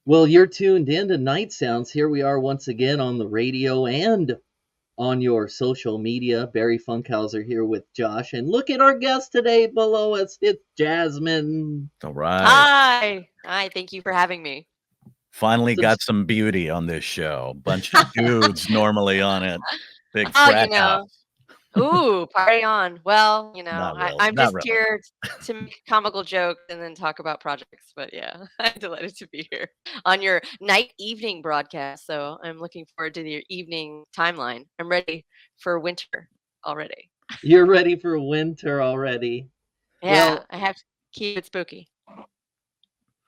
Well, you're tuned in to Night Sounds. Here we are once again on the radio and on your social media. Barry Funkhauser here with Josh. And look at our guest today below us. It's Jasmine. All right. Hi. Hi. Thank you for having me. Finally So, got some beauty on this show. Bunch of dudes normally on it. Big Oh, frat house. ooh, party on. Well, Not really. I'm Not just really. here to make comical jokes and then talk about projects. But yeah, I'm delighted to be here on your night evening broadcast. So I'm looking forward to your evening timeline. I'm ready for winter already. you're ready for winter already. Yeah, Well, I have to keep it spooky.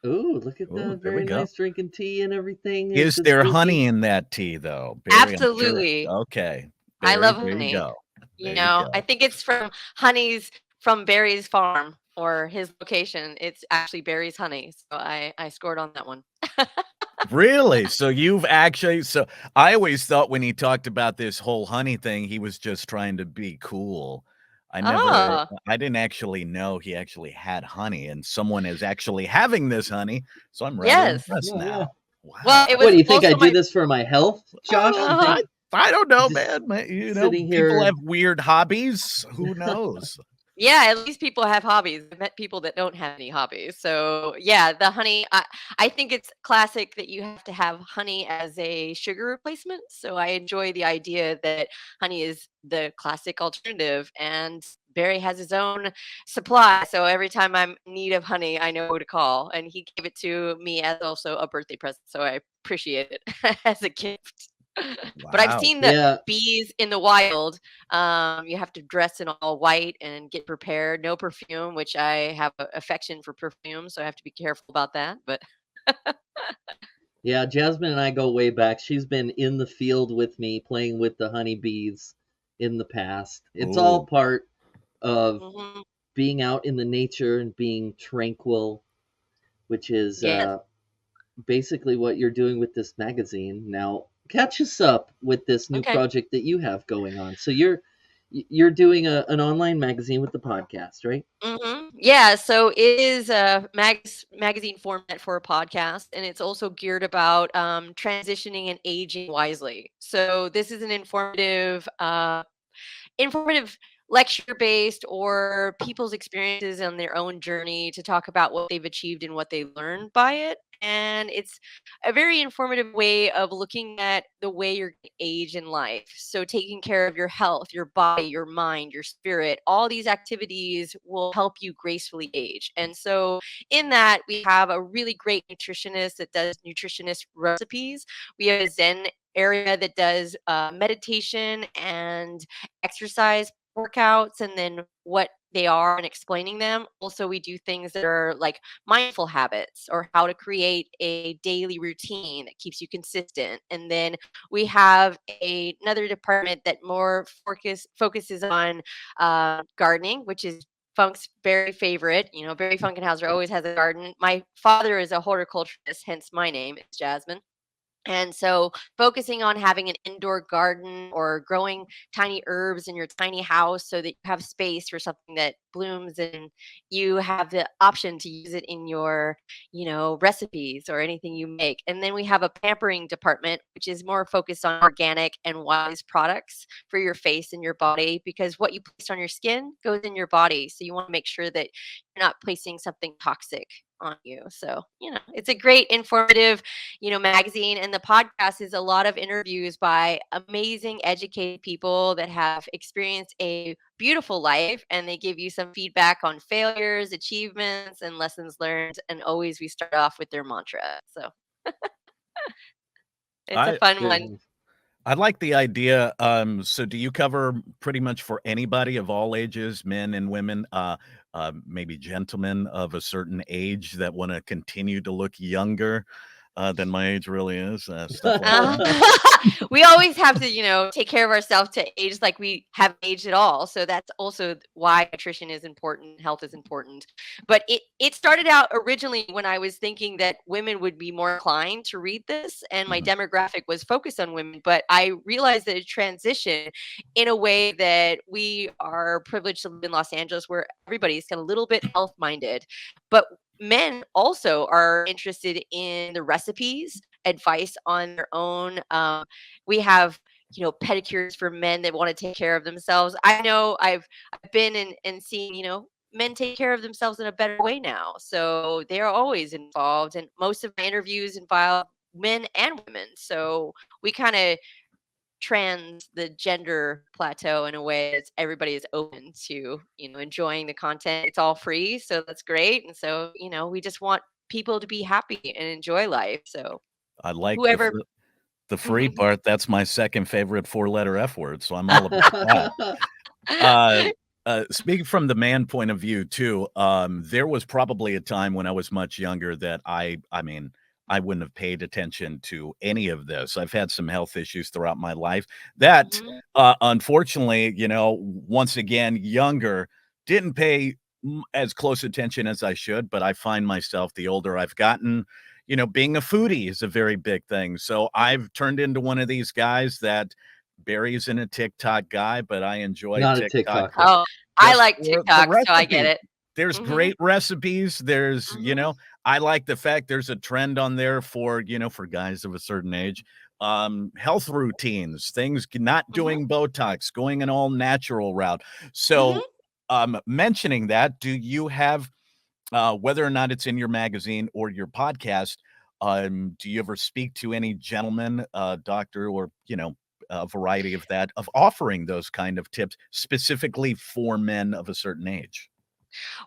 ooh, look at Oh, the there we very go. nice drinking tea and everything. Is It's there spooky. honey in that tea, though? Barry, I'm sure. Absolutely. Okay. I Barry, love there you honey. go. You There you know, I go. think it's from Barry's farm or his location. It's actually Barry's honey. So I scored on that one. Really? So you've actually, so I always thought when he talked about this whole honey thing, he was just trying to be cool. Oh, I didn't actually know he actually had honey and someone is actually having this honey. So I'm rather yes. impressed Yeah, yeah. now. Well, it Wow. What, do was you think I also do my this for my health, Josh? You uh think I don't know, just man. sitting People here? have weird hobbies. Who knows? Yeah, at least people have hobbies. I've met people that don't have any hobbies. So yeah, the honey, I think it's classic that you have to have honey as a sugar replacement. So I enjoy the idea that honey is the classic alternative and Barry has his own supply. So every time I'm in need of honey, I know who to call. And he gave it to me as also a birthday present. So I appreciate it as a gift. But I've Wow. seen the Yeah, bees in the wild. You have to dress in all white and get prepared. No perfume, which I have an affection for perfume, so I have to be careful about that. But yeah, Jasmine and I go way back. She's been in the field with me playing with the honeybees in the past. It's all Ooh. part of mhm, being out in the nature and being tranquil, which is yes, basically what you're doing with this magazine. Now, catch us up with this new okay. project that you have going on. So you're doing an online magazine with the podcast, right? Yeah, so it is a magazine format for a podcast, and it's also geared about transitioning and aging wisely. So this is an informative lecture based or people's experiences on their own journey to talk about what they've achieved and what they learned by it, and it's a very informative way of looking at the way you're gonna age in life. So taking care of your health, your body, your mind, your spirit, all these activities will help you gracefully age. And so in that, we have a really great nutritionist that does nutritionist recipes. We have a zen area that does meditation and exercise workouts and then what they are and explaining them. Also, we do things that are like mindful habits or how to create a daily routine that keeps you consistent. And then we have another department that more focuses on gardening, which is Funk's very favorite. You know, Barry Funkenhauser always has a garden. My father is a horticulturist, hence my name is Jasmine. And so, focusing on having an indoor garden or growing tiny herbs in your tiny house so that you have space for something that blooms and you have the option to use it in your, recipes or anything you make. And then we have a pampering department, which is more focused on organic and wise products for your face and your body because what you place on your skin goes in your body. So, you want to make sure that you're not placing something toxic on you. So, it's a great informative magazine, and the podcast is a lot of interviews by amazing educated people that have experienced a beautiful life, and they give you some feedback on failures, achievements, and lessons learned. And always we start off with their mantra. So it's a I fun Very one. nice. I like the idea. So do you cover pretty much for anybody of all ages, men and women, maybe gentlemen of a certain age that want to continue to look younger than my age really is, stuff like Uh, that? we always have to, take care of ourselves to age like we haven't aged at all. So that's also why nutrition is important, health is important. But it started out originally when I was thinking that women would be more inclined to read this, and my Mhm. demographic was focused on women. But I realized that it transitioned in a way that we are privileged to live in Los Angeles, where everybody's kind of a little bit health minded, but men also are interested in the recipes, advice on their own. We have, pedicures for men that want to take care of themselves. I know I've been and seen, men take care of themselves in a better way now. So they're always involved. And most of my interviews involve men and women. So we kind of trans the gender plateau in a way that everybody is open to, enjoying the content. It's all free, so that's great. And so, we just want people to be happy and enjoy life. So I like whoever. the free Mhm. part. That's my second favorite four-letter F word, so I'm all about that. Uh, Speaking from the man point of view too, there was probably a time when I was much younger that I mean, I wouldn't have paid attention to any of this. I've had some health issues throughout my life that, Mhm. unfortunately, once again, younger, didn't pay as close attention as I should, but I find myself the older I've gotten, being a foodie is a very big thing. So I've turned into one of these guys that Barry isn't a TikTok guy, but I enjoy Not a TikTok TikToker. Oh, I just like for the TikTok, so I get recipes. it. There's Mhm. great recipes. There's, Mhm. I like the fact there's a trend on there for, for guys of a certain age, health routines, things not Mhm. doing Botox, going an all natural route. So, Mhm. mentioning that, do you have whether or not it's in your magazine or your podcast, do you ever speak to any gentleman, doctor, or a variety of that, of offering those kind of tips specifically for men of a certain age?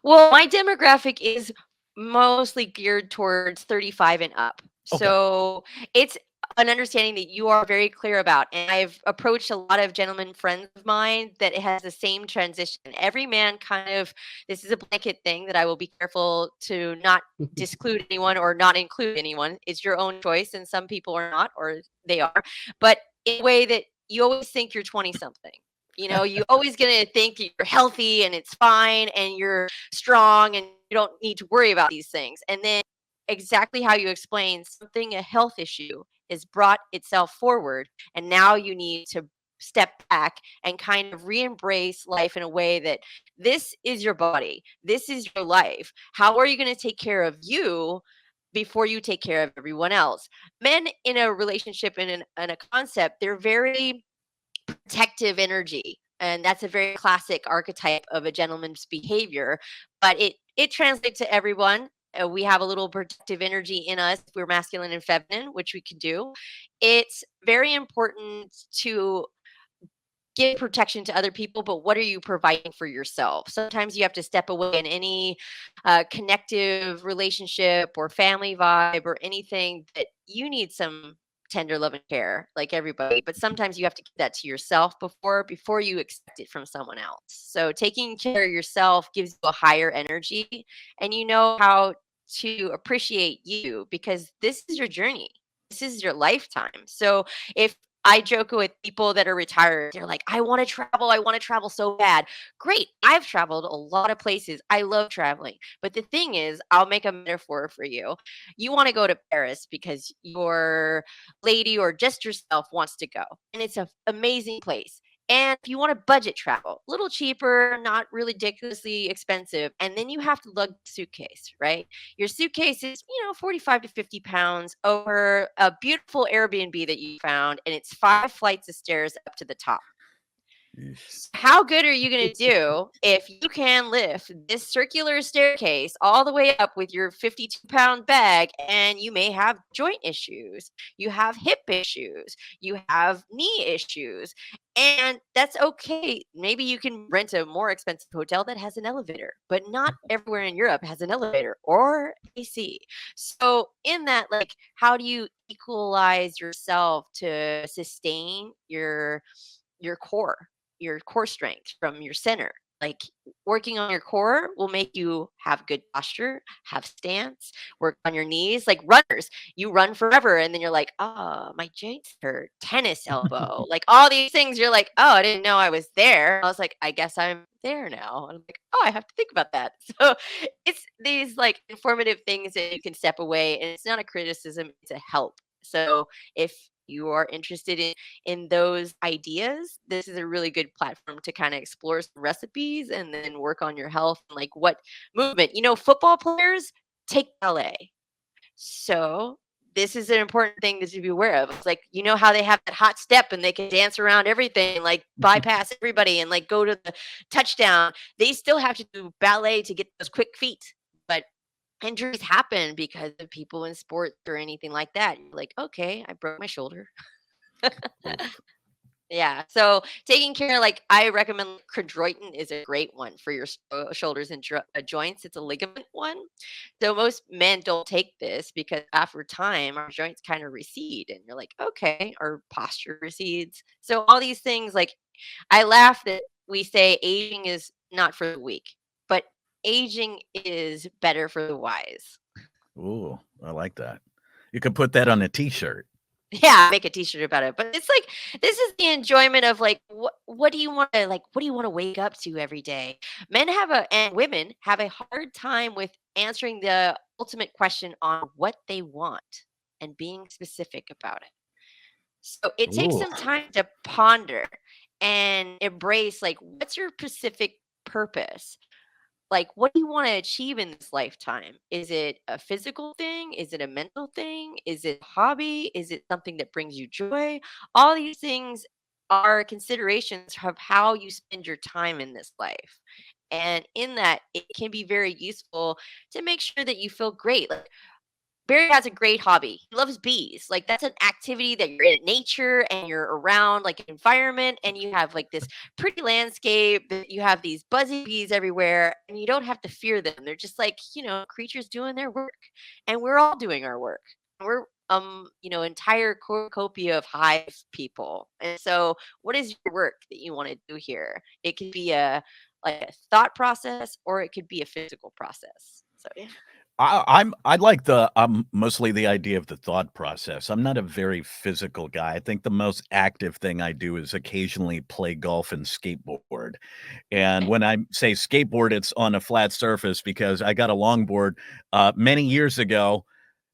Well, my demographic is mostly geared towards 35 and up. Okay. So it's an understanding that you are very clear about. And I've approached a lot of gentlemen friends of mine that it has the same transition. Every man kind of, this is a blanket thing that I will be careful to not disclude anyone or not include anyone. It's your own choice. And some people are not, or they are. But in a way that you always think you're 20 something. You always gonna think you're healthy and it's fine and you're strong and you don't need to worry about these things. And then exactly how you explain something, a health issue has brought itself forward. And now you need to step back and kind of re-embrace life in a way that this is your body. This is your life. How are you going to take care of you before you take care of everyone else? Men in a relationship in a concept, they're very protective energy, and that's a very classic archetype of a gentleman's behavior, but it translates to everyone. We have a little protective energy in us. We're masculine and feminine, which we can do. It's very important to give protection to other people, but what are you providing for yourself? Sometimes you have to step away in any connective relationship or family vibe or anything that you need some tender love and care like everybody, but sometimes you have to give that to yourself before you expect it from someone else. So taking care of yourself gives you a higher energy, and you know how to appreciate you because this is your journey, this is your lifetime. So if I joke with people that are retired. They're like, I want to travel so bad. Great. I've traveled a lot of places. I love traveling. But the thing is, I'll make a metaphor for you. You want to go to Paris because your lady or just yourself wants to go. And it's an amazing place. And if you want to budget travel, a little cheaper, not ridiculously expensive, and then you have to lug the suitcase, right? Your suitcase is, 45 to 50 pounds over a beautiful Airbnb that you found, and it's 5 flights of stairs up to the top. Yeesh. How good are you going to do if you can lift this circular staircase all the way up with your 52-pound bag and you may have joint issues, you have hip issues, you have knee issues, and that's okay. Maybe you can rent a more expensive hotel that has an elevator, but not everywhere in Europe has an elevator or AC. So in that, like, how do you equalize yourself to sustain your core strength from your center? Like, working on your core will make you have good posture, have stance, work on your knees. Like runners, you run forever and then you're like, oh, my joints hurt, tennis elbow, like all these things. You're like, oh, I didn't know I was there. I was like, I guess I'm there now. And I'm like, oh, I have to think about that. So it's these like informative things that you can step away, and it's not a criticism, it's a help. So if you are interested in those ideas, this is a really good platform to kind of explore some recipes and then work on your health and like what movement. Football players, take ballet. So this is an important thing to be aware of. It's like, how they have that hot step and they can dance around everything, like bypass everybody and like go to the touchdown. They still have to do ballet to get those quick feet. But injuries happen because of people in sports or anything like that. You're like, okay, I broke my shoulder. Oof. Yeah. So taking care, like I recommend chondroitin is a great one for your shoulders and joints. It's a ligament one. So most men don't take this because after time, our joints kind of recede, and you're like, okay, our posture recedes. So all these things, like I laugh that we say aging is not for the weak, but aging is better for the wise. Ooh, I like that. You could put that on a T-shirt. Yeah, make a t-shirt about it. But it's like this is the enjoyment of like what do you want to wake up to every day? Men have and women have a hard time with answering the ultimate question on what they want and being specific about it. So it takes Ooh. some time to ponder and embrace like what's your specific purpose? Like, what do you want to achieve in this lifetime? Is it a physical thing? Is it a mental thing? Is it a hobby? Is it something that brings you joy? All these things are considerations of how you spend your time in this life. And in that, it can be very useful to make sure that you feel great. Like, Barry has a great hobby. He loves bees. Like that's an activity that you're in nature and you're around like an environment and you have like this pretty landscape that you have these buzzy bees everywhere and you don't have to fear them. They're just like, creatures doing their work. And we're all doing our work. We're entire cornucopia of hive people. And so what is your work that you want to do here? It could be a thought process or it could be a physical process. So yeah. I like mostly the idea of the thought process. I'm not a very physical guy. I think the most active thing I do is occasionally play golf and skateboard. And Okay. when I say skateboard, it's on a flat surface because I got a longboard many years ago,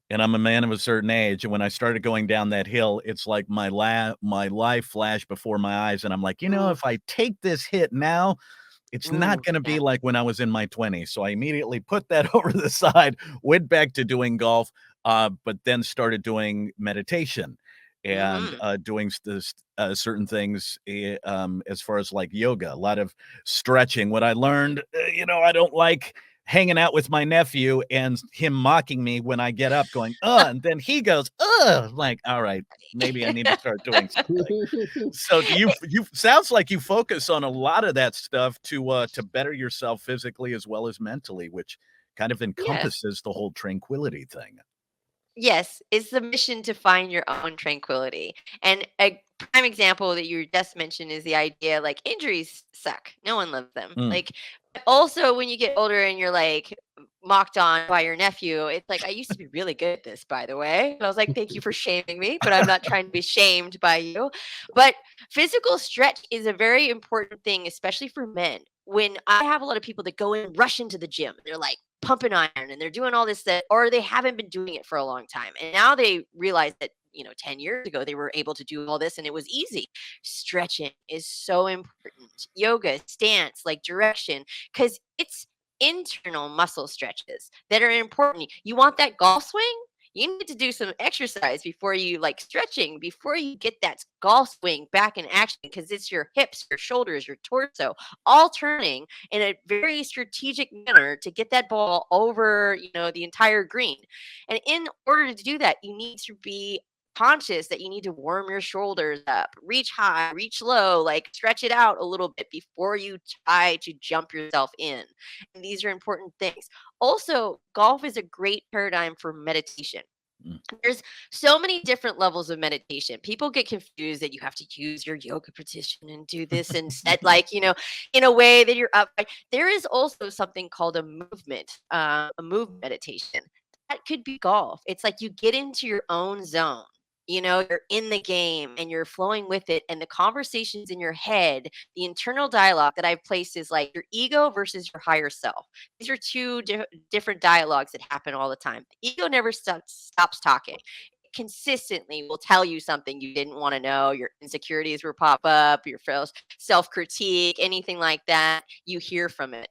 and I'm a man of a certain age. And when I started going down that hill, it's like my life flashed before my eyes, and I'm like, Ooh, if I take this hit now, it's not ooh, gonna be yeah. like when I was in my 20s, so I immediately put that over the side, went back to doing golf, but then started doing meditation and, Mhm. doing certain things, as far as, like, yoga, a lot of stretching. What I learned, I don't like hanging out with my nephew and him mocking me when I get up going, "Ugh," and then he goes, "Ugh," like, "Alright, maybe I need to start doing something." So do you sounds like you focus on a lot of that stuff to better yourself physically as well as mentally, which kind of Yes. encompasses the whole tranquility thing. Yes, it's the mission to find your own tranquility. And a prime example that you just mentioned is the idea like injuries suck. No one loves them. Mm. Like also when you get older and you're like mocked on by your nephew, it's like I used to be really good at this, by the way. And I was like, thank you for shaming me, but I'm not trying to be shamed by you. But physical stretch is a very important thing, especially for men. When I have a lot of people that go and rush into the gym, they're like pumping iron and they're doing all this that, or they haven't been doing it for a long time. And now they realize that, 10 years ago, they were able to do all this and it was easy. Stretching is so important. Yoga, stance, like direction, because it's internal muscle stretches that are important. You want that golf swing? You need to do some exercise before you like stretching, before you get that golf swing back in action, because it's your hips, your shoulders, your torso, all turning in a very strategic manner to get that ball over, the entire green. And in order to do that, you need to be conscious that you need to warm your shoulders up, reach high, reach low, like stretch it out a little bit before you try to jump yourself in. And these are important things. Also, golf is a great paradigm for meditation. Mm. There's so many different levels of meditation. People get confused that you have to use your yoga position and do this and set like, in a way that you're upright. There is also something called a move meditation. That could be golf. It's like you get into your own zone. You're in the game and you're flowing with it. And the conversations in your head, the internal dialogue that I've placed is like your ego versus your higher self. These are two different dialogues that happen all the time. The ego never stops talking. It consistently will tell you something you didn't want to know. Your insecurities will pop up, your self critique, anything like that. You hear from it.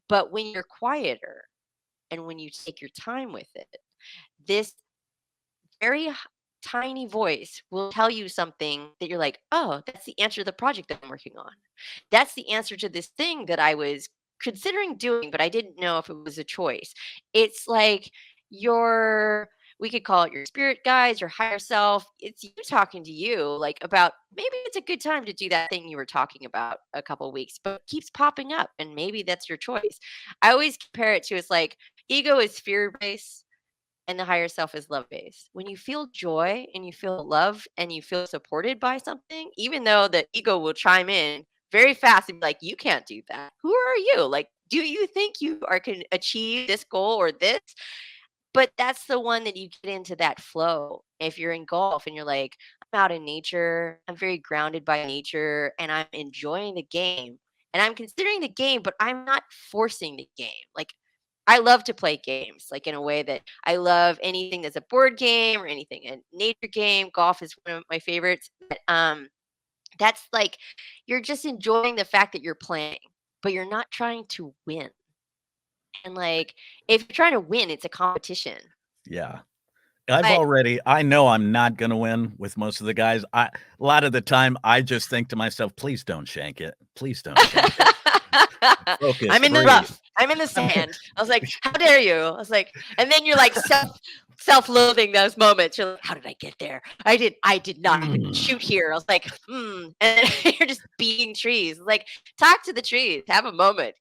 But when you're quieter, And when you take your time with it, this very tiny voice will tell you something that you're like, oh, that's the answer to the project that I'm working on. That's the answer to this thing that I was considering doing, but I didn't know if it was a choice. It's like your, we could call it your spirit guides, your higher self. It's you talking to you, like about maybe it's a good time to do that thing you were talking about a couple weeks, but it keeps popping up, and maybe that's your choice. I always compare it to it's like ego is fear based and the higher self is love based. When you feel joy and you feel love and you feel supported by something, even though the ego will chime in very fast and be like, you can't do that. Who are you? Like, do you think you are can achieve this goal or this? But that's the one that you get into that flow. If you're in golf and you're like, I'm out in nature, I'm very grounded by nature, and I'm enjoying the game. And I'm considering the game, but I'm not forcing the game. Like I love to play games, like in a way that I love anything that's a board game or anything a nature game. Golf is one of my favorites. But that's like you're just enjoying the fact that you're playing, but you're not trying to win. And like if you're trying to win, it's a competition. Yeah. But I know I'm not gonna win with most of the guys. A lot of the time, I just think to myself, "Please don't shank it. Please don't shank it. Focus, I'm in the breathe." rough. I'm in the sand. I was like, "How dare you?" I was like, and then you're like self-loathing those moments. You're like, "How did I get there? I did not even Mm. shoot here." I was like, and then you're just beating trees. Like, talk to the trees. Have a moment.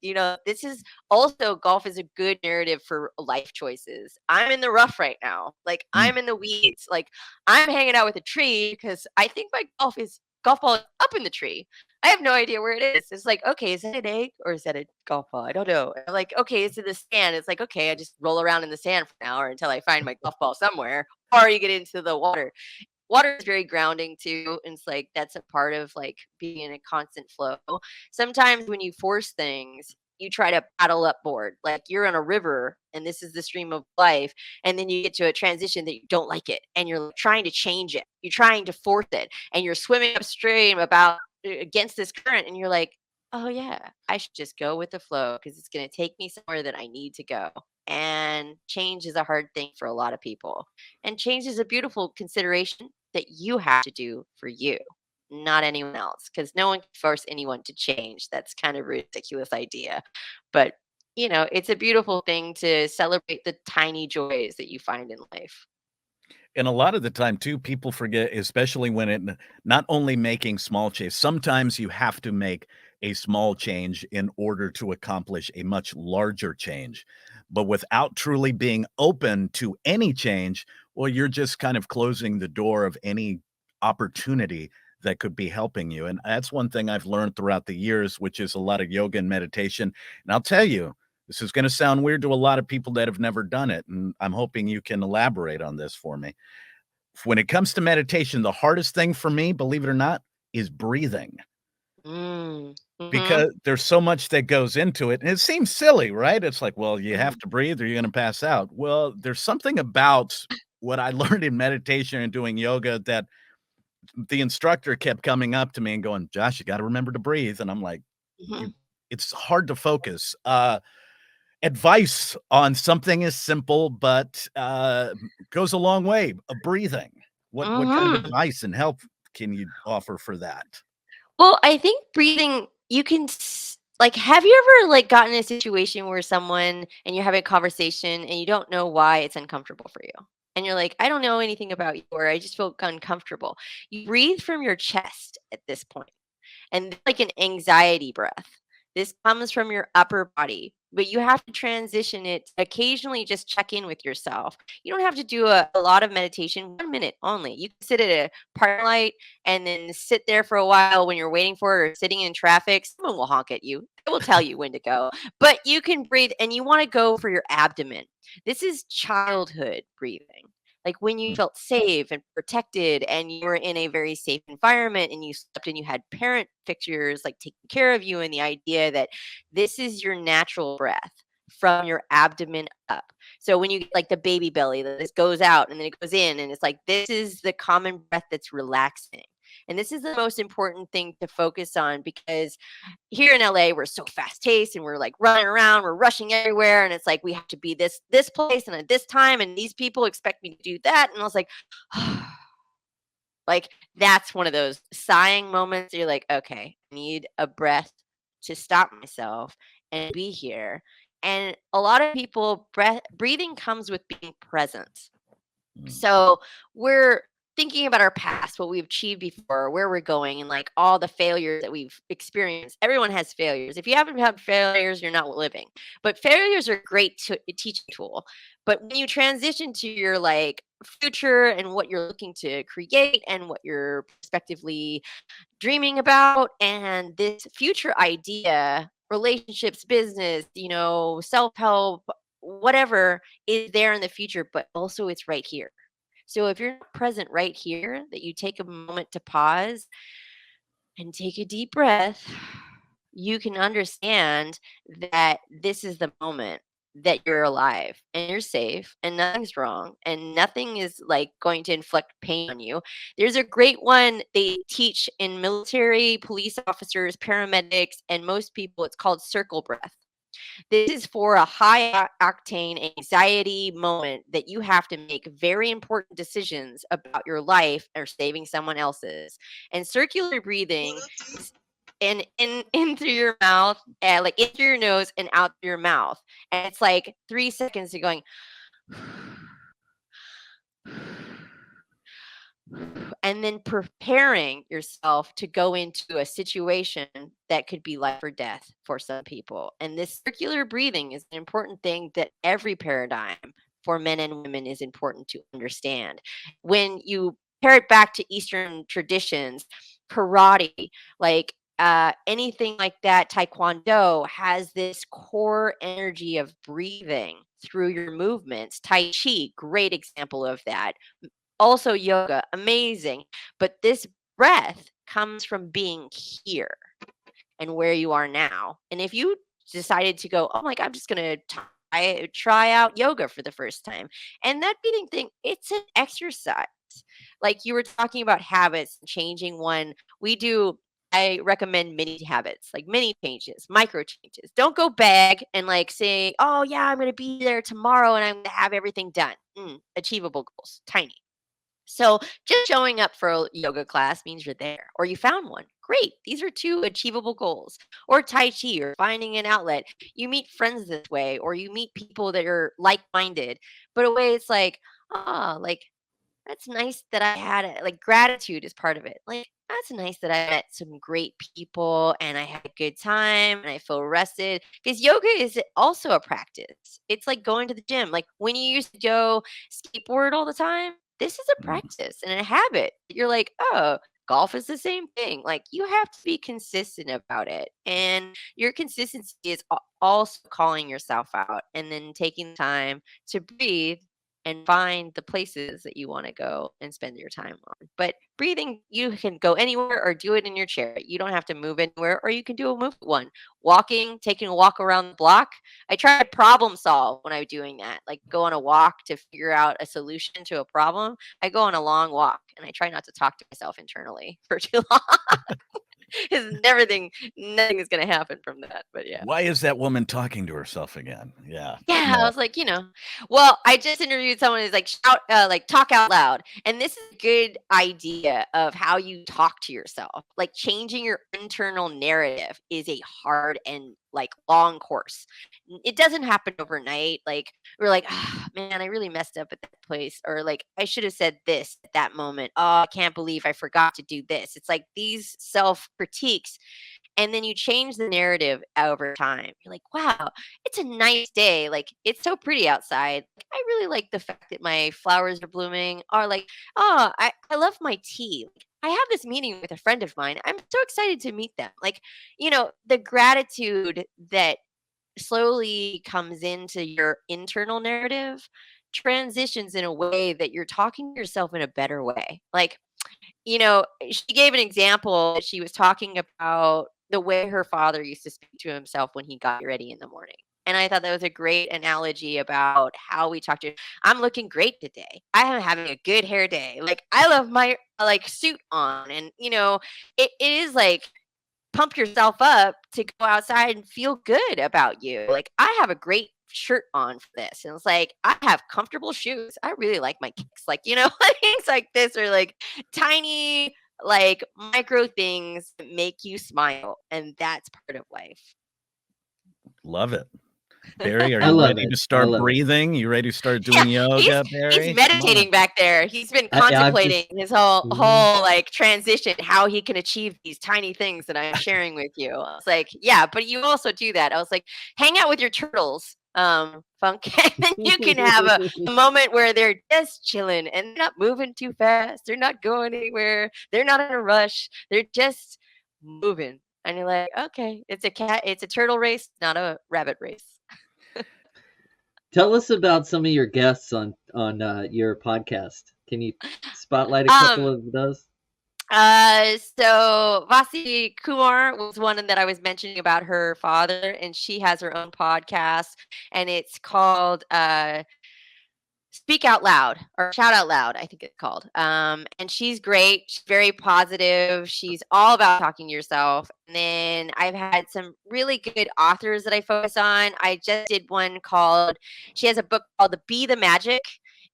This is also golf is a good narrative for life choices. I'm in the rough right now. Like, Mm. I'm in the weeds. Like, I'm hanging out with a tree because I think my golf ball is up in the tree. I have no idea where it is. It's like, okay, is that an egg or is that a golf ball? I don't know. I'm like, okay, it's in the sand. It's like, okay, I just roll around in the sand for an hour until I find my golf ball somewhere, or you get into the water. Water is very grounding too. And it's like that's a part of like being in a constant flow. Sometimes when you force things, you try to paddle up board. Like you're on a river and this is the stream of life. And then you get to a transition that you don't like it. And you're like, trying to change it. You're trying to force it. And you're swimming upstream about against this current. And you're like, oh yeah, I should just go with the flow because it's going to take me somewhere that I need to go. And change is a hard thing for a lot of people. And change is a beautiful consideration that you have to do for you, not anyone else, because no one can force anyone to change. That's kind of a ridiculous idea. But, it's a beautiful thing to celebrate the tiny joys that you find in life. And a lot of the time too, people forget, especially when not only making small change, sometimes you have to make a small change in order to accomplish a much larger change. But without truly being open to any change, well, you're just kind of closing the door of any opportunity that could be helping you. And that's one thing I've learned throughout the years, which is a lot of yoga and meditation. And I'll tell you, this is going to sound weird to a lot of people that have never done it. And I'm hoping you can elaborate on this for me. When it comes to meditation, the hardest thing for me, believe it or not, is breathing Mm-hmm. because there's so much that goes into it. And it seems silly, right? It's like, well, you have Hmm. to breathe or you're going to pass out. Well, there's something about what I learned in meditation and doing yoga that the instructor kept coming up to me and going, Josh, you got to remember to breathe. And I'm like, Hmm. you, it's hard to focus. Advice on something as simple, but goes a long way, breathing. What kind of Hmm. advice and help can you offer for that? Well, I think breathing, you can like, have you ever like gotten in a situation where someone and you're having a conversation and you don't know why it's uncomfortable for you? And you're like, I don't know anything about you, or I just feel uncomfortable. You breathe from your chest at this point. And like an anxiety breath. This comes from your upper body, but you have to transition it to occasionally just check in with yourself. You don't have to do a lot of meditation, 1 minute only. You can sit at a park light and then sit there for a while when you're waiting for it or sitting in traffic. Someone will honk at you. It will tell you when to go, but you can breathe and you want to go for your abdomen. This is childhood breathing, like when you Mm, felt safe and protected and you were in a very safe environment and you slept and you had parent figures like taking care of you, and the idea that this is your natural breath from your abdomen up. So when you get like the baby belly, that this goes out and then it goes in, and it's like this is the common breath that's relaxing. And this is the most important thing to focus on, because here in LA, we're so fast paced and we're like running around, we're rushing everywhere. And it's like, we have to be this place and at this time. And these people expect me to do that. And I was like, like, that's one of those sighing moments. You're like, okay, I need a breath to stop myself and be here. And a lot of people, breathing comes with being present. Mm. So we're thinking about our past, what we've achieved before, where we're going, and like all the failures that we've experienced. Everyone has failures. If you haven't had failures, you're not living. But failures are a great teaching tool. But when you transition to your like future and what you're looking to create and what you're prospectively dreaming about, and this future idea, relationships, business, self-help, whatever is there in the future, but also it's right here. So if you're not present right here, that you take a moment to pause and take a deep breath, you can understand that this is the moment that you're alive and you're safe and nothing's wrong and nothing is like going to inflict pain on you. There's a great one they teach in military, police officers, paramedics, and most people. It's called circle breath. This is for a high octane anxiety moment that you have to make very important decisions about your life or saving someone else's. And circular breathing is in through your mouth, and like in through your nose and out through your mouth. And it's like 3 seconds of going and then preparing yourself to go into a situation that could be life or death for some people. And this circular breathing is an important thing that every paradigm for men and women is important to understand. When you pair it back to Eastern traditions, karate, like anything like that, taekwondo has this core energy of breathing through your movements. Tai chi, great example of that. Also yoga, amazing. But this breath comes from being here and where you are now. And if you decided to go, oh my God, I'm just going to try out yoga for the first time. And that breathing thing, it's an exercise. Like you were talking about habits, changing one. I recommend mini habits, like mini changes, micro changes. Don't go big and like say, oh yeah, I'm going to be there tomorrow and I'm going to have everything done. Achievable goals, tiny. So just showing up for a yoga class means you're there, or you found one. Great. These are two achievable goals. Or Tai Chi, or finding an outlet. You meet friends this way, or you meet people that are like minded. But a way it's like, like that's nice that I had it. Like gratitude is part of it. Like that's nice that I met some great people and I had a good time and I feel rested. Because yoga is also a practice. It's like going to the gym. Like when you used to go skateboard all the time, this is a Mm. practice and a habit. You're like, oh, golf is the same thing. Like you have to be consistent about it. And your consistency is also calling yourself out and then taking time to breathe and find the places that you want to go and spend your time on. But breathing, you can go anywhere or do it in your chair. You don't have to move anywhere, or you can do a move one. Walking, taking a walk around the block. I try to problem solve when I'm doing that, like go on a walk to figure out a solution to a problem. I go on a long walk and I try not to talk to myself internally for too long. Because nothing is going to happen from that. But yeah. Why is that woman talking to herself again? Yeah. Yeah, I No. was like, well, I just interviewed someone who's like talk out loud. And this is a good idea of how you talk to yourself. Like changing your internal narrative is a hard and like long course. It doesn't happen overnight. Like we're like, man, I really messed up at that place. Or like, I should have said this at that moment. Oh, I can't believe I forgot to do this. It's like these self critiques, and then you change the narrative over time. You're like, wow, it's a nice day. Like, it's so pretty outside. Like, I really like the fact that my flowers are blooming. Or like, oh, I love my tea. Like, I have this meeting with a friend of mine. I'm so excited to meet them. Like, the gratitude that slowly comes into your internal narrative transitions in a way that you're talking to yourself in a better way. Like, she gave an example she was talking about the way her father used to speak to himself when he got ready in the morning. And I thought that was a great analogy about how we talk to. I'm looking great today. I am having a good hair day. Like I love my like suit on, and it is like pump yourself up to go outside and feel good about you. Like I have a great shirt on for this, and it's like I have comfortable shoes. I really like my kicks, like things like this are like tiny like micro things that make you smile, and that's part of life. Love it. Barry, are I you love ready it. to I start love it. breathing? You ready to start Yeah, doing he's yoga, he's Barry? Come on. meditating back there. He's been I've just. contemplating his whole Mhm. whole like transition, how he can achieve these tiny things that I'm sharing with you. I was like, yeah, but you also do that. I was like, hang out with your turtles, Funk, and then you can have a moment where they're just chilling and they're not moving too fast. They're not going anywhere. They're not in a rush. They're just moving. And you're like, okay, it's a turtle race, not a rabbit race. Tell us about some of your guests on your podcast. Can you spotlight a couple Um, of those? so Vasi Kumar was one that I was mentioning about her father, and she has her own podcast, and it's called Speak Out Loud or Shout Out Loud, I think it's called. And she's great. She's very positive. She's all about talking to yourself. And then I've had some really good authors that I focus on. I just did one called, she has a book called The Be the Magic.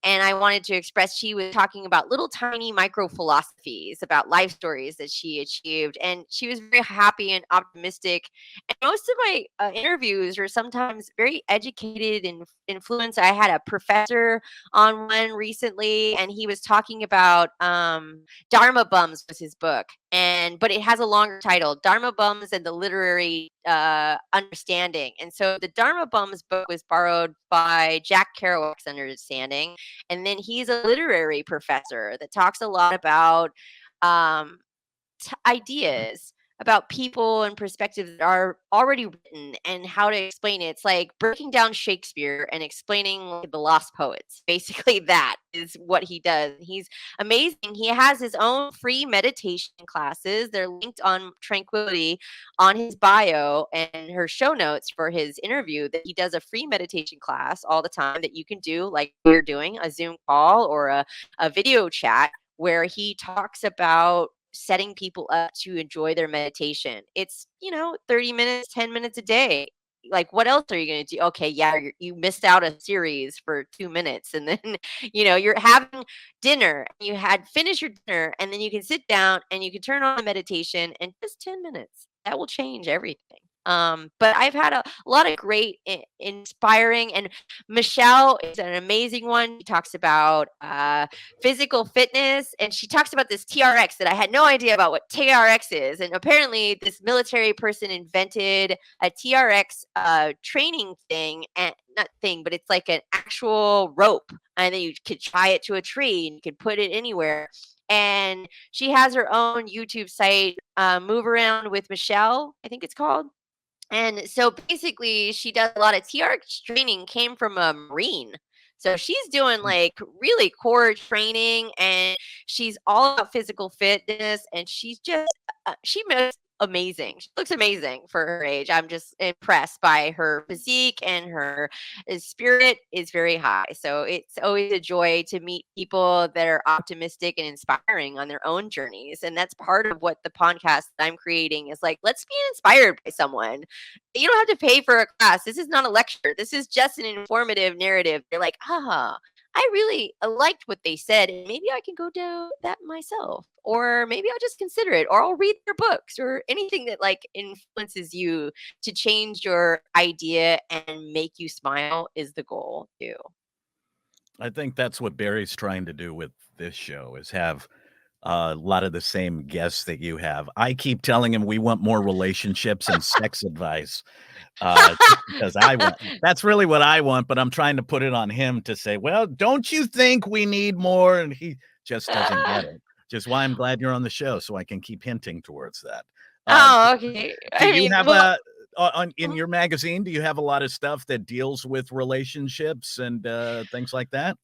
And I wanted to express, she was talking about little tiny micro philosophies about life stories that she achieved. And she was very happy and optimistic. And most of my interviews are sometimes very educated and influenced. I had a professor on one recently, and he was talking about Dharma Bums was his book, but it has a longer title, Dharma Bums and the Literary Understanding. And so the Dharma Bums book was borrowed by Jack Kerouac's Understanding, and then he's a literary professor that talks a lot about um, ideas about people and perspectives that are already written and how to explain it. It's like breaking down Shakespeare and explaining like, the lost poets. Basically, that is what he does. He's amazing. He has his own free meditation classes. They're linked on Tranquility on his bio and her show notes for his interview, that he does a free meditation class all the time that you can do, like we're doing a Zoom call or a video chat, where he talks about setting people up to enjoy their meditation. It's, 30 minutes, 10 minutes a day. Like, what else are you going to do? Okay, yeah, you missed out a series for 2 minutes. And then, you're having dinner. You had finished your dinner, and then you can sit down and you can turn on the meditation and just 10 minutes. That will change everything. But I've had a lot of great, inspiring, and Michelle is an amazing one. She talks about physical fitness, and she talks about this TRX that I had no idea about what TRX is. And apparently this military person invented a TRX training thing, and not thing, but it's like an actual rope, and then you could tie it to a tree and you could put it anywhere. And she has her own YouTube site, Move Around with Michelle, I think it's called. And so basically, she does a lot of TRX training, came from a Marine. So she's doing like really core training, and she's all about physical fitness, and she's just, she looks amazing. She looks amazing for her age. I'm just impressed by her physique, and her spirit is very high. So it's always a joy to meet people that are optimistic and inspiring on their own journeys. And that's part of what the podcast that I'm creating is like, let's be inspired by someone. You don't have to pay for a class. This is not a lecture. This is just an informative narrative. You're like, I really liked what they said, and maybe I can go do that myself, or maybe I'll just consider it, or I'll read their books, or anything that like influences you to change your idea and make you smile is the goal too. I think that's what Barry's trying to do with this show is have a lot of the same guests that you have. I keep telling him we want more relationships and sex advice just because I want. That's really what I want, but I'm trying to put it on him to say, well, don't you think we need more? And he just doesn't get it. Just why I'm glad you're on the show, so I can keep hinting towards that. Uh, Oh, okay. do I you mean, have well, in your magazine? Do you have a lot of stuff that deals with relationships and things like that?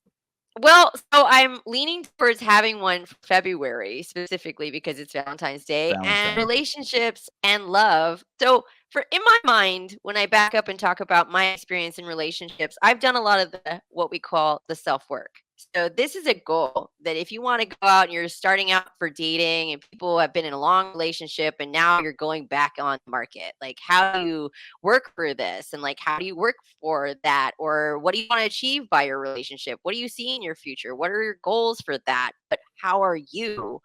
Well, so I'm leaning towards having one for February specifically because it's Valentine's Day and Valentine's. relationships and love. So for in my mind, when I back up and talk about my experience in relationships, I've done a lot of the what we call the self work. So this is a goal that if you want to go out and you're starting out for dating and people have been in a long relationship and now you're going back on the market, like how do you work for this and like how do you work for that, or what do you want to achieve by your relationship? What do you see in your future? What are your goals for that? But how are you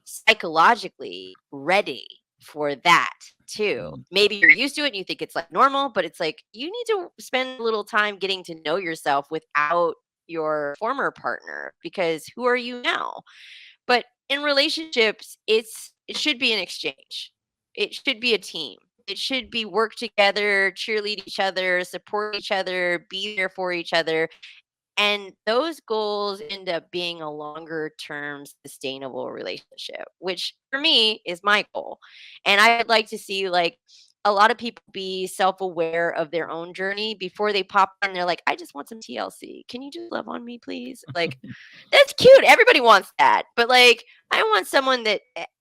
psychologically ready for that too? Maybe you're used to it and you think it's like normal, but it's like you need to spend a little time getting to know yourself without your former partner, because who are you now? But in relationships, it should be an exchange. It should be a team. It should be work together, cheerlead each other, support each other, be there for each other, and those goals end up being a longer term sustainable relationship, which for me is my goal. And I would like to see like a lot of people be self-aware of their own journey before they pop on. They're like, I just want some TLC. Can you just love on me, please? Like, that's cute. Everybody wants that. But like, I want someone that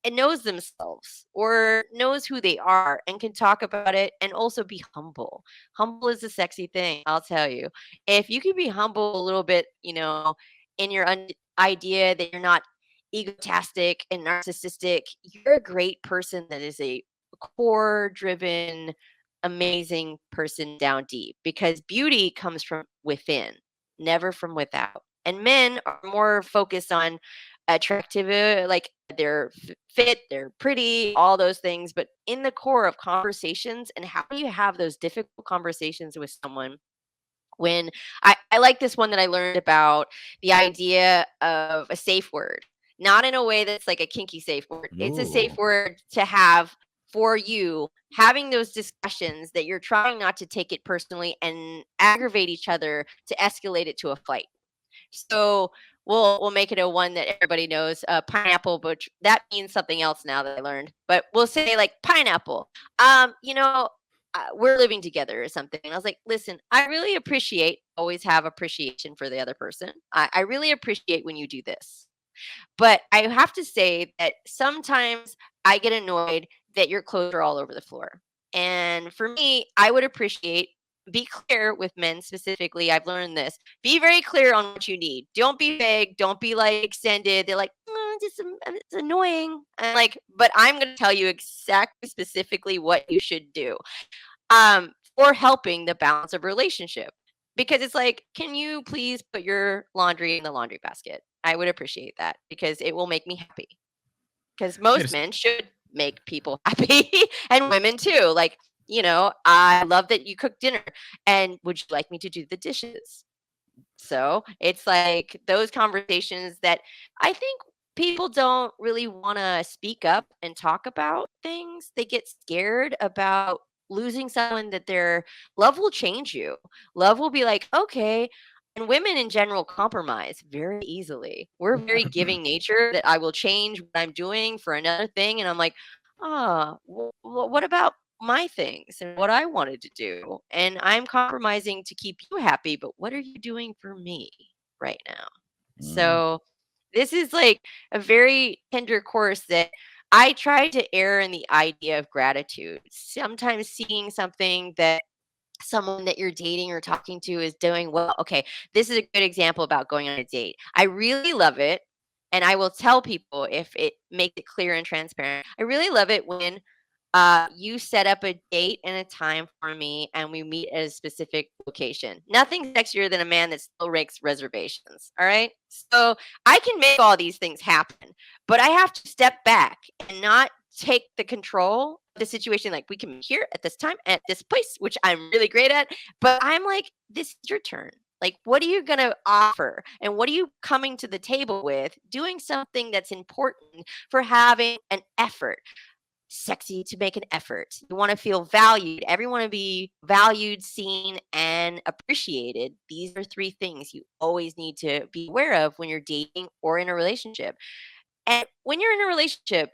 knows themselves or knows who they are and can talk about it and also be humble. Humble is a sexy thing, I'll tell you. If you can be humble a little bit, in your idea that you're not egotastic and narcissistic, you're a great person that is a core driven, amazing person down deep, because beauty comes from within, never from without. And men are more focused on attractive, like they're fit, they're pretty, all those things. But in the core of conversations, and how do you have those difficult conversations with someone when I like this one that I learned about the idea of a safe word, not in a way that's like a kinky safe word. It's a safe Ooh. word to have for you, having those discussions that you're trying not to take it personally and aggravate each other to escalate it to a fight. So we'll make it a one that everybody knows, pineapple, but that means something else now that I learned. But we'll say like pineapple. We're living together or something. And I was like, listen, I really always have appreciation for the other person. I really appreciate when you do this. But I have to say that sometimes I get annoyed that your clothes are all over the floor. And for me, I would appreciate, be clear with men specifically. I've learned this. Be very clear on what you need. Don't be vague. Don't be like extended. They're like, it's annoying. And like, but I'm going to tell you exactly specifically what you should do for helping the balance of relationship. Because it's like, can you please put your laundry in the laundry basket? I would appreciate that because it will make me happy. Because most Yes. men should make people happy and women too. Like, I love that you cook dinner, and would you like me to do the dishes? So it's like those conversations that I think people don't really want to speak up and talk about things. They get scared about losing someone that their love will change you. Love will be like, okay. And women in general compromise very easily. We're very giving nature that I will change what I'm doing for another thing. And I'm like, what about my things and what I wanted to do? And I'm compromising to keep you happy, but what are you doing for me right now? Mm. So this is like a very tender course that I try to err in the idea of gratitude. Sometimes seeing something that someone that you're dating or talking to is doing well. Okay, this is a good example about going on a date. I really love it. And I will tell people if it makes it clear and transparent. I really love it when you set up a date and a time for me and we meet at a specific location. Nothing sexier than a man that still rakes reservations. All right. So I can make all these things happen, but I have to step back and not take the control of the situation. Like, we can meet here at this time at this place, which I'm really great at. But I'm like, this is your turn. Like, what are you going to offer? And what are you coming to the table with? Doing something that's important for having an effort. Sexy to make an effort. You want to feel valued. Everyone want to be valued, seen, and appreciated. These are three things you always need to be aware of when you're dating or in a relationship. And when you're in a relationship,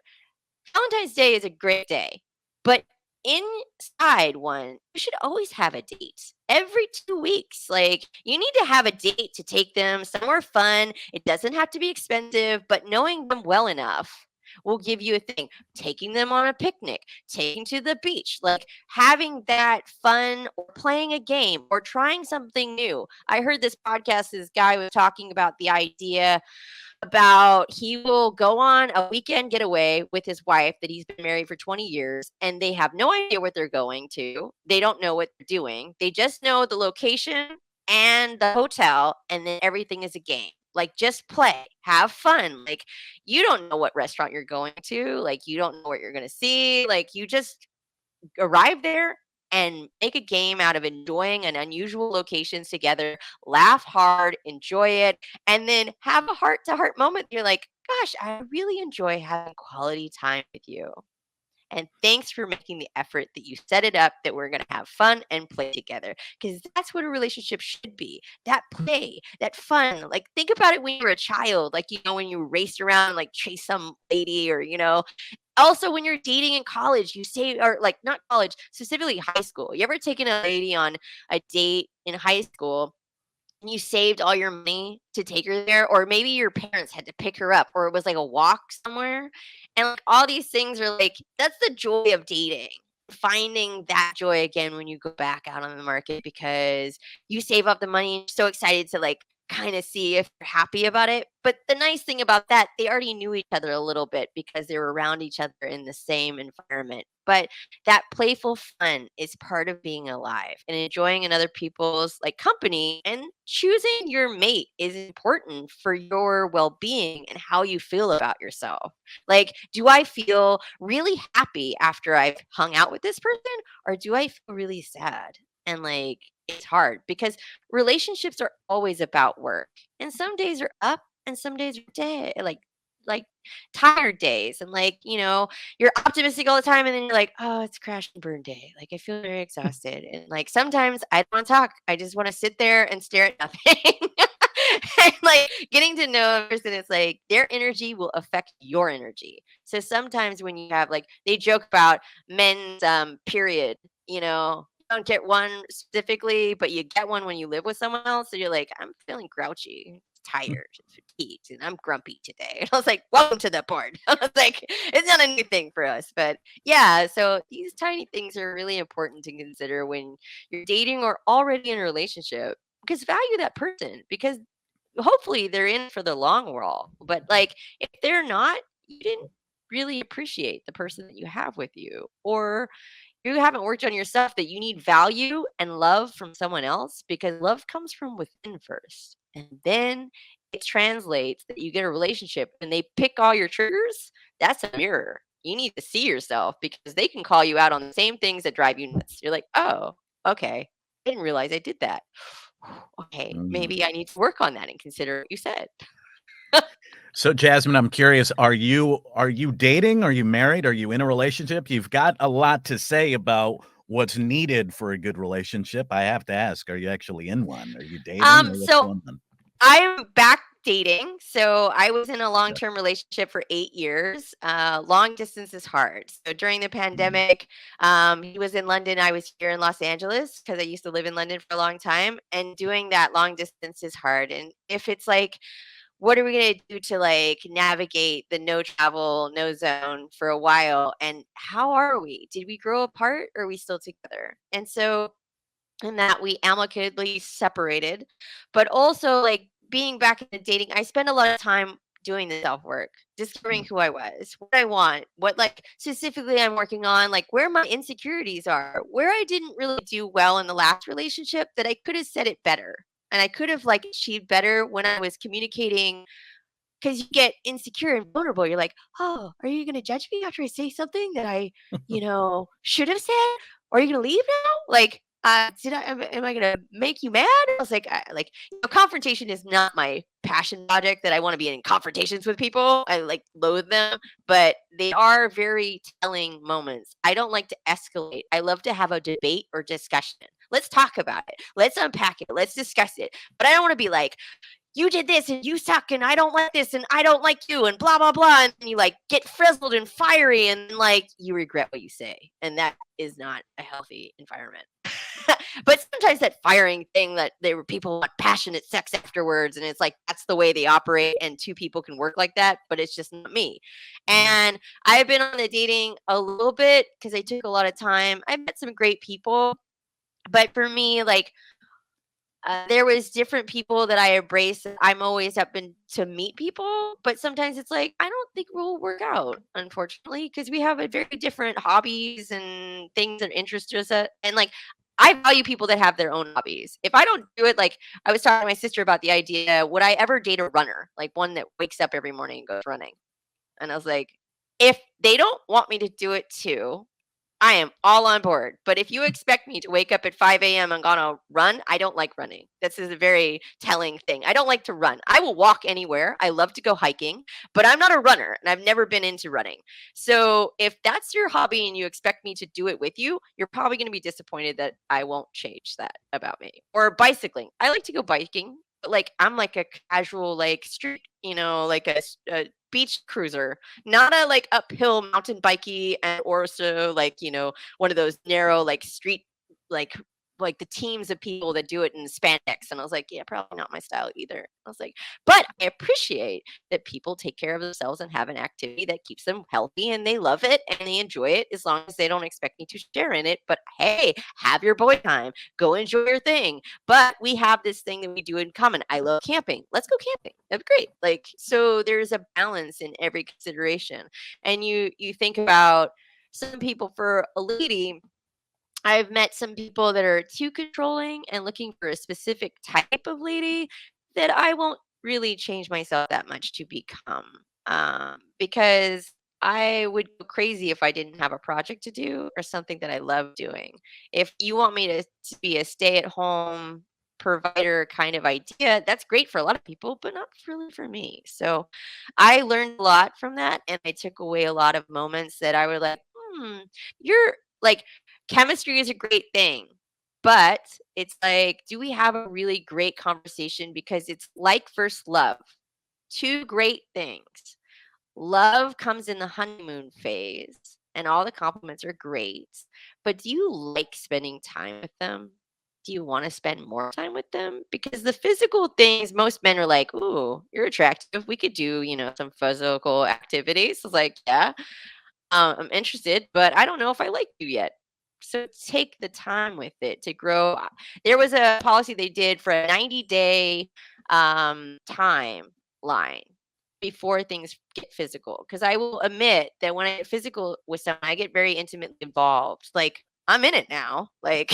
Valentine's Day is a great day, but inside one, you should always have a date every 2 weeks. Like, you need to have a date to take them somewhere fun. It doesn't have to be expensive, but knowing them well enough will give you a thing. Taking them on a picnic, taking to the beach, like having that fun or playing a game or trying something new. I heard this podcast, this guy was talking about the idea about he will go on a weekend getaway with his wife that he's been married for 20 years, and they have no idea what they're going to. They don't know what they're doing. They just know the location and the hotel, and then everything is a game. Like, just play, have fun. Like, you don't know what restaurant you're going to. Like, you don't know what you're going to see. Like, you just arrive there and make a game out of enjoying an unusual locations together, laugh hard, enjoy it, and then have a heart to heart moment. You're like, gosh, I really enjoy having quality time with you. And thanks for making the effort that you set it up that we're going to have fun and play together. Because that's what a relationship should be, that play, that fun. Like, think about it when you were a child, like, when you raced around, like, chase some lady, or, also when you're dating in college, you say, or like not college, specifically high school. You ever taken a lady on a date in high school and you saved all your money to take her there, or maybe your parents had to pick her up, or it was like a walk somewhere, and like all these things are like, that's the joy of dating. Finding that joy again when you go back out on the market because you save up the money and you're so excited to like kind of see if you're happy about it. But the nice thing about that, they already knew each other a little bit because they were around each other in the same environment. But that playful fun is part of being alive, and enjoying another people's like company, and choosing your mate is important for your well-being and how you feel about yourself. Like, do I feel really happy after I've hung out with this person, or do I feel really sad? And like, it's hard because relationships are always about work. And some days are up and some days are day like tired days, and like, you're optimistic all the time, and then you're like, oh, it's crash and burn day. Like, I feel very exhausted. And like, sometimes I don't want to talk. I just want to sit there and stare at nothing. And like, getting to know a person, it's like their energy will affect your energy. So sometimes when you have, like, they joke about men's period, you don't get one specifically, but you get one when you live with someone else. So you're like, I'm feeling grouchy, tired, fatigued, and I'm grumpy today. And I was like, welcome to the board. I was like, it's not a new thing for us. But yeah, so these tiny things are really important to consider when you're dating or already in a relationship, because value that person, because hopefully they're in for the long haul. But like, if they're not, you didn't really appreciate the person that you have with you, or you haven't worked on yourself, that you need value and love from someone else, because love comes from within first. And then it translates that you get a relationship and they pick all your triggers. That's a mirror. You need to see yourself because they can call you out on the same things that drive you nuts. You're like, oh, okay. I didn't realize I did that. Okay, Mm. maybe I need to work on that and consider what you said. So, Jasmine, I'm curious, are you dating? Are you married? Are you in a relationship? You've got a lot to say about what's needed for a good relationship. I have to ask, are you actually in one? Are you dating, or what's So going on? I'm back dating. So I was in a Yeah. long-term relationship for 8 years. Long distance is hard. So during the Mm. pandemic, he was in London. I was here in Los Angeles because I used to live in London for a long time. And doing that long distance is hard. And if it's like, what are we going to do to like navigate the no travel, no zone for a while? And how are we? Did we grow apart, or are we still together? And so, and that we amicably separated, but also like being back in the dating, I spend a lot of time doing the self work, discovering Mm. who I was, what I want, what like specifically I'm working on, like where my insecurities are, where I didn't really do well in the last relationship that I could have said it better. And I could have like achieved better when I was communicating, because you get insecure and vulnerable. You're like, oh, are you going to judge me after I say something that I, should have said? Or are you going to leave now? Like, am I going to make you mad? I was like, confrontation is not my passion project, that I want to be in confrontations with people. I like loathe them, but they are very telling moments. I don't like to escalate. I love to have a debate or discussion. Let's talk about it. Let's unpack it. Let's discuss it. But I don't want to be like, you did this and you suck and I don't like this and I don't like you and blah blah blah, and you like get frizzled and fiery and like you regret what you say, and that is not a healthy environment. But sometimes that firing thing that people want passionate sex afterwards, and it's like that's the way they operate, and two people can work like that, but it's just not me. And I've been on the dating a little bit because I took a lot of time. I met some great people, but for me, like there was different people that I embraced. I'm always open to meet people, but sometimes it's like I don't think we'll work out, unfortunately, because we have a very different hobbies and things that interest us. And like I value people that have their own hobbies. If I don't do it, like I was talking to my sister about the idea, would I ever date a runner, like one that wakes up every morning and goes running? And I was like, if they don't want me to do it too, I am all on board. But if you expect me to wake up at 5 a.m. and gonna run, I don't like running. This is a very telling thing. I don't like to run. I will walk anywhere. I love to go hiking, but I'm not a runner and I've never been into running. So if that's your hobby and you expect me to do it with you, you're probably going to be disappointed that I won't change that about me. Or bicycling. I like to go biking, but like I'm like a casual like street, like a beach cruiser, not a like uphill mountain bikey, and or so like one of those narrow like street like the teams of people that do it in spandex. And I was like, yeah, probably not my style either. I was like, but I appreciate that people take care of themselves and have an activity that keeps them healthy and they love it and they enjoy it, as long as they don't expect me to share in it. But hey, have your boy time, go enjoy your thing. But we have this thing that we do in common. I love camping. Let's go camping. That'd be great. Like, so there's a balance in every consideration. And you think about some people, for a lady, I've met some people that are too controlling and looking for a specific type of lady that I won't really change myself that much to become. Because I would go crazy if I didn't have a project to do or something that I love doing. If you want me to be a stay at home provider kind of idea, that's great for a lot of people, but not really for me. So I learned a lot from that, and I took away a lot of moments that I would like, you're like, chemistry is a great thing, but it's like, do we have a really great conversation? Because it's like first love, two great things. Love comes in the honeymoon phase, and all the compliments are great. But do you like spending time with them? Do you want to spend more time with them? Because the physical things, most men are like, ooh, you're attractive. We could do, some physical activities. It's like, yeah, I'm interested, but I don't know if I like you yet. So take the time with it to grow. There was a policy they did for a 90-day timeline before things get physical. Because I will admit that when I get physical with someone, I get very intimately involved. Like, I'm in it now. Like,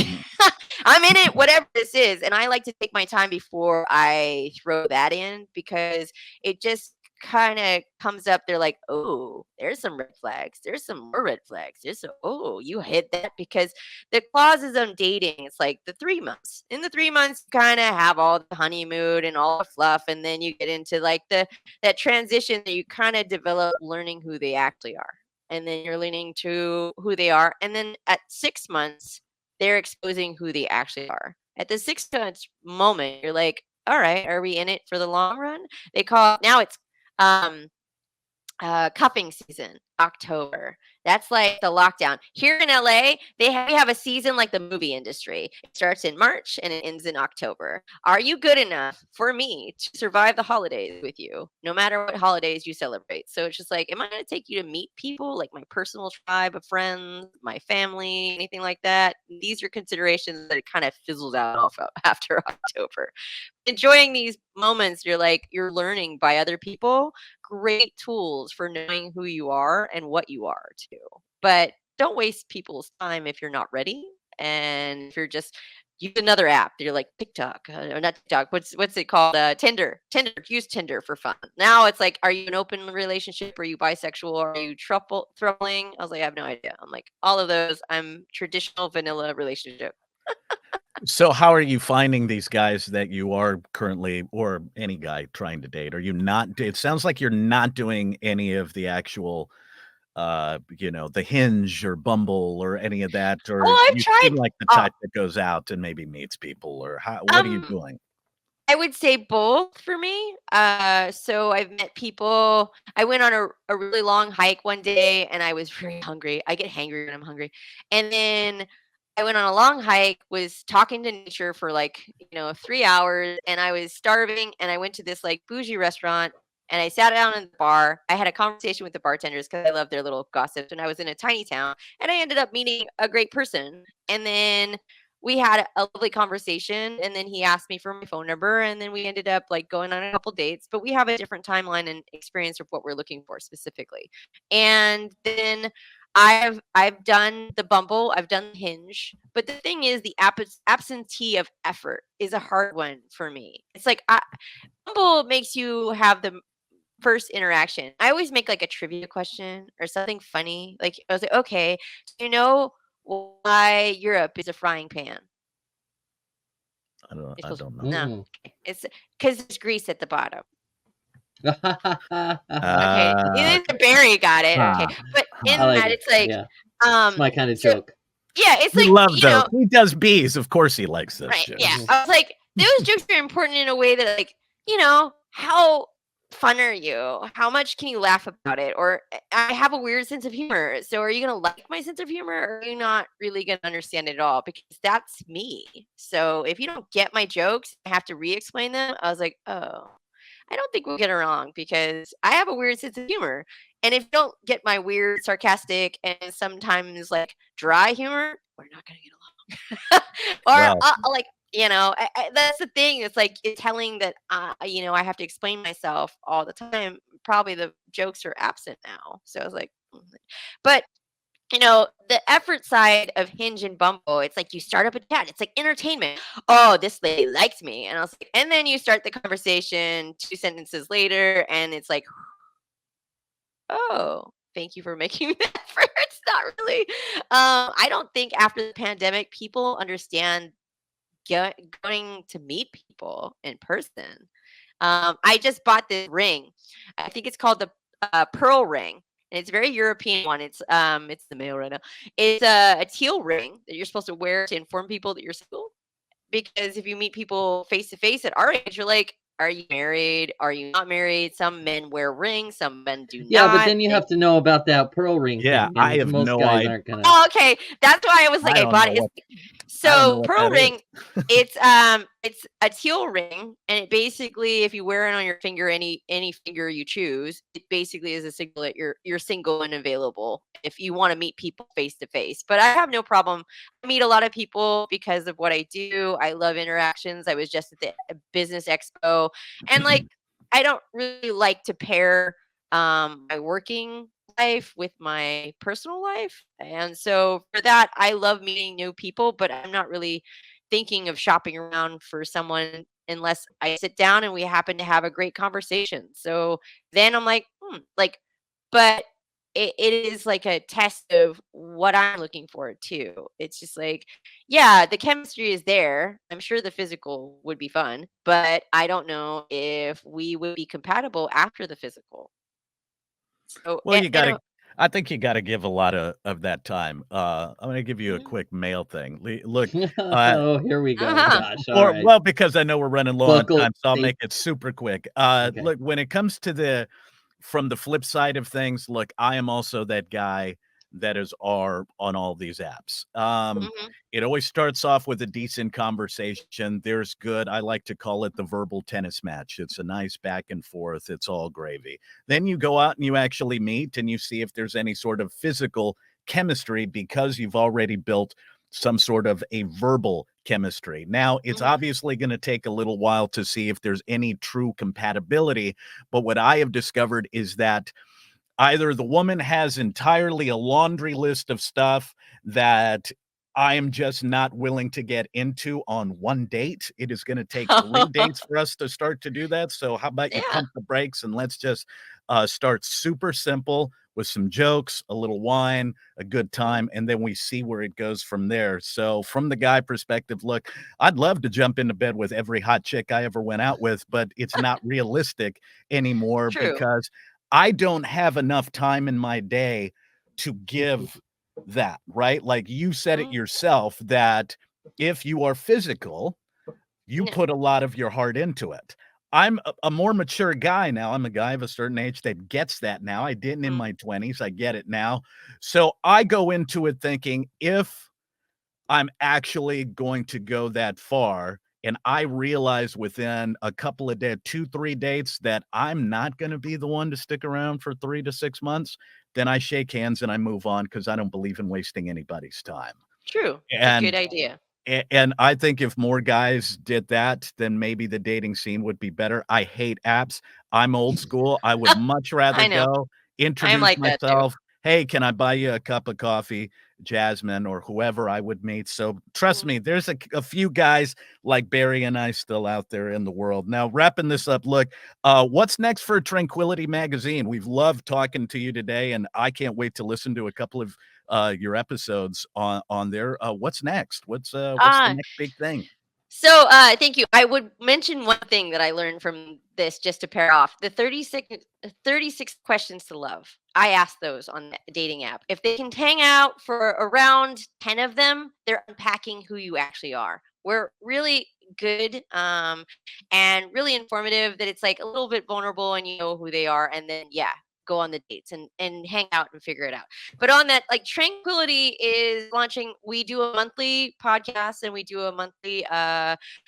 I'm in it, whatever this is. And I like to take my time before I throw that in, because it just kind of comes up. They're like, oh, there's some red flags. There's some more red flags. Oh, you hit that. Because the clauses on dating, it's like the 3 months. In the 3 months, you kind of have all the honeymoon and all the fluff. And then you get into like that transition that you kind of develop learning who they actually are. And then you're leaning to who they are. And then at 6 months, they're exposing who they actually are. At the 6 month moment, you're like, all right, are we in it for the long run? They call now it's um cuffing season, October. That's like the lockdown. Here in LA, we have a season like the movie industry. It starts in March and it ends in October. Are you good enough for me to survive the holidays with you, no matter what holidays you celebrate? So it's just like, am I going to take you to meet people, like my personal tribe of friends, my family, anything like that? These are considerations that it kind of fizzles out off after October. Enjoying these moments, you're learning by other people, great tools for knowing who you are and what you are too. But don't waste people's time if you're not ready. And if you're just use another app, you're like TikTok, or not TikTok. What's it called? Tinder. Use Tinder for fun. Now it's like, are you an open relationship? Are you bisexual? Are you troubling? I was like, I have no idea. I'm like, all of those. I'm traditional vanilla relationship. So how are you finding these guys that you are currently, or any guy trying to date? Are you not it sounds like you're not doing any of the actual, the Hinge or Bumble or any of that, or Oh, I've you tried. seem like the type that goes out and maybe meets people, or what are you Um, doing? I would say both for me. So I've met people. I went on a really long hike one day and I was very hungry. I get hangry when I'm hungry. And then I went on a long hike, was talking to nature for like, 3 hours, and I was starving, and I went to this like bougie restaurant, and I sat down in the bar. I had a conversation with the bartenders because I love their little gossip, and I was in a tiny town, and I ended up meeting a great person. And then we had a lovely conversation, and then he asked me for my phone number, and then we ended up like going on a couple dates, but we have a different timeline and experience of what we're looking for specifically. And then I've done the Bumble, I've done the Hinge, but the thing is, the absentee of effort is a hard one for me. It's like Bumble makes you have the first interaction. I always make like a trivia question or something funny. Like I was like, okay, do you know why Europe is a frying pan? I don't. You're I supposed don't know. no, Mm-mm. it's because there's grease at the bottom. Okay, Uh, Barry got it. Okay, huh, but in I huh. like that, it. it's like, Yeah, it's um, my kind of so joke. yeah, it's We like love those. He does bees. Of course, he likes those right, yeah. jokes. Mhm. I was like, those jokes are important in a way that, like, how fun are you? How much can you laugh about it? Or I have a weird sense of humor. So are you gonna like my sense of humor, or are you not really gonna understand it at all? Because that's me. So if you don't get my jokes, I have to re-explain them. I was like, oh, I don't think we'll get along because I have a weird sense of humor. And if you don't get my weird, sarcastic, and sometimes like dry humor, we're not gonna get along. Or Well, like, that's the thing. It's like it's telling that I have to explain myself all the time. Probably the jokes are absent now. So I was like, but the effort side of Hinge and Bumble, it's like you start up a chat. It's like entertainment. Oh, this lady likes me. And I was like, and then you start the conversation 2 sentences later, and it's like, oh, thank you for making the effort. It's not really. I don't think after the pandemic, people understand going to meet people in person. I just bought this ring. I think it's called the pearl ring. And it's a very European one. It's the mail right now. It's a teal ring that you're supposed to wear to inform people that you're single. Because if you meet people face to face at our age, you're like, are you married? Are you not married? Some men wear rings, some men do Yeah, but not. then you have to know about that pearl ring yeah, thing, I and have most no guys idea. aren't gonna. Oh, okay. That's why I was like, I I don't bought know it. what. I don't know So what pearl that is. ring, it's a teal ring, and it basically, if you wear it on your finger, any finger you choose, it basically is a signal that you're single and available if you want to meet people face to face. But I have no problem. I meet a lot of people because of what I do. I love interactions. I was just at the business expo, and like I don't really like to pair my working life with my personal life. And so for that, I love meeting new people, but I'm not really thinking of shopping around for someone unless I sit down and we happen to have a great conversation. So then I'm like, but it is like a test of what I'm looking for too. It's just like, yeah, the chemistry is there. I'm sure the physical would be fun, but I don't know if we would be compatible after the physical. So, Well, and, you and gotta I think you gotta give a lot of that time. I'm gonna give you a Mhm. quick mail thing. Look, uh, Oh, here we go, Uh-huh. Josh. All or right, well, because I know we're running low on local time, so I'll state. make it super quick. Okay. Look, when it comes to from the flip side of things, look, I am also that guy that is R on all these apps. Mhm. It always starts off with a decent conversation. There's good. I like to call it the verbal tennis match. It's a nice back and forth. It's all gravy. Then you go out and you actually meet and you see if there's any sort of physical chemistry because you've already built some sort of a verbal chemistry. Now, it's Mhm. obviously going to take a little while to see if there's any true compatibility, but what I have discovered is that either the woman has entirely a laundry list of stuff that I am just not willing to get into on one date. It is going to take 3 dates for us to start to do that. So, how about you Yeah. pump the brakes and let's just start super simple with some jokes, a little wine, a good Mhm. time, and then we see where it goes from there. So, from the guy perspective, look, I'd love to jump into bed with every hot chick I ever went out with, but it's not realistic anymore True. because I don't have enough time in my day to give that, right? Like you said it Mhm. yourself that if you are physical, you Yeah. put a lot of your heart into it. I'm a more mature guy now. I'm a guy of a certain age that gets that now. I didn't in Mhm. my 20s. I get it now. So I go into it thinking if I'm actually going to go that far. And I realize within a couple of days, 2, 3 dates that I'm not gonna be the one to stick around for 3 to 6 months, then I shake hands and I move on because I don't believe in wasting anybody's time. True. It's a good And idea. and I think if more guys did that, then maybe the dating scene would be better. I hate apps. I'm old school. I would much rather I know. go I'm introduce like that too. myself. "Hey, can I buy you a cup of coffee?" Jasmine or whoever I would meet. So trust Mhm. me, there's a few guys like Barry and I still out there in the world. Now, wrapping this up, look, what's next for Tranquility Magazine? We've loved talking to you today, and I can't wait to listen to a couple of your episodes on there. What's next? What's the Ah, next big thing? so, thank you. I would mention one thing that I learned from this just to pair off. The 36 questions to love. I asked those on the dating app. If they can hang out for around 10 of them, they're unpacking who you actually are. We're really good, and really informative, that it's like a little bit vulnerable and you know who they are, and then yeah, go on the dates and hang out and figure it out. But on that, like, Tranquility is launching. We do a monthly podcast and we do a monthly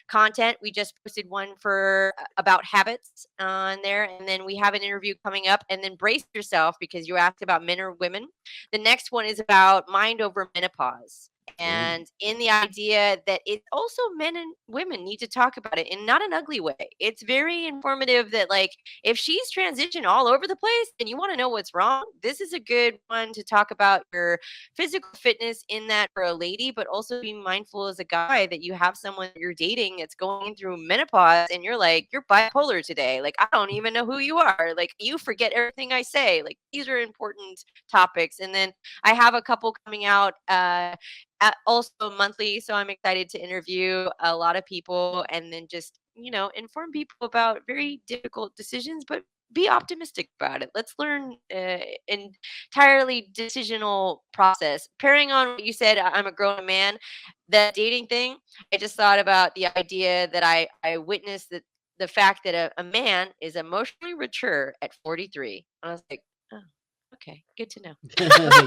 content. We just posted one for about habits on there, and then we have an interview coming up. And then brace yourself, because you asked about men or women. The next one is about mind over menopause. Ooh. And in the idea that it's also men and women need to talk about it in not an ugly way. It's very informative that, like, if she's transitioned all over the place and you want to know what's wrong, this is a good one to talk about your physical fitness in that for a lady, but also being mindful as a guy that you have someone that you're dating that's going through menopause and you're like, you're bipolar today. Like, I don't even know who you are. Like, you forget everything I say. Like, these are important topics. And then I have a couple coming out also monthly. So I'm excited to interview a lot of people and then just, inform people about very difficult decisions, but be optimistic about it. Let's learn entirely decisional process. Pairing on what you said, I'm a grown man. The dating thing, I just thought about the idea that I witnessed that the fact that a man is emotionally mature at 43. I was like, oh, okay, good to know.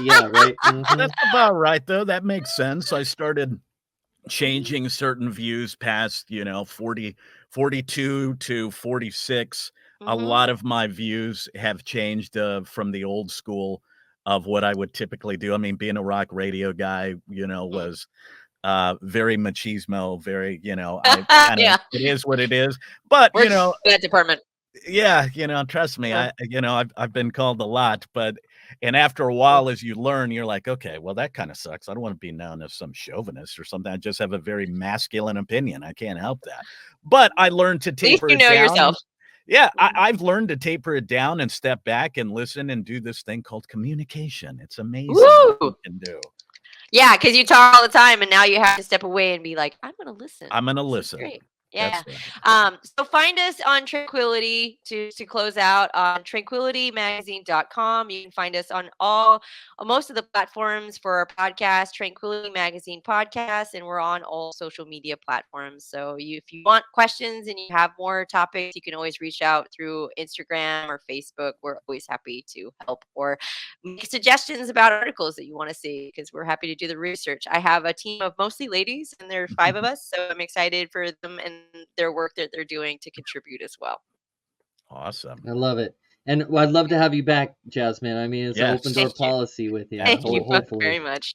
Yeah, right. That's about right, though. That makes sense. I started changing certain views past, 42 to 46. A Hmm. lot of my views have changed from the old school of what I would typically do. I mean, being a rock radio guy, Hmm. was very machismo, very, I kind of, Yeah, it is what it is. But, works in that department. yeah, trust me, Yeah. I've been called a lot, but and after a while, as you learn, you're like, "Okay, well, that kinda sucks. I don't wanna be known as some chauvinist or something. I just have a very masculine opinion. I can't help that." But I learned to At least taper you it know down yourself. and yeah, Mhm. I've learned to taper it down and step back and listen and do this thing called communication. It's amazing what Woo! you can do. Yeah, because you talk all the time, and now you have to step away and be like, "I'm gonna listen. I'm gonna This is listen. great." Yeah. That's right. So find us on Tranquility to close out on tranquilitymagazine.com. You can find us on most of the platforms for our podcast, Tranquility Magazine Podcast, and we're on all social media platforms. So if you want questions and you have more topics, you can always reach out through Instagram or Facebook. We're always happy to help or make suggestions about articles that you want to see, because we're happy to do the research. I have a team of mostly ladies, and there are 5 of us, so I'm excited for them and their work that they're doing to contribute as well. Awesome. I love it. And I'd love to have you back, Jasmine. I mean, it's an open door Thank Yes, you. policy with you. Thank you both absolutely. very Hopefully, much.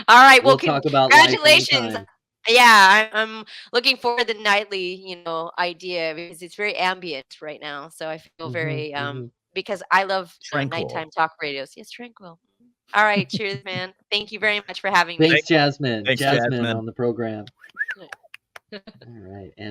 All right. Well, we'll talk about life congratulations. anytime. Yeah, I'm looking forward to the nightly, idea, because it's very ambient right now. So I feel Hmm. very Hmm. because I love Tranquil. nighttime talk radios. Yes, tranquil. All right, cheers, man. Thank you very much for having me. Thanks, Thank Jasmine. Thanks, Jasmine Jasmine. on the program. All right, and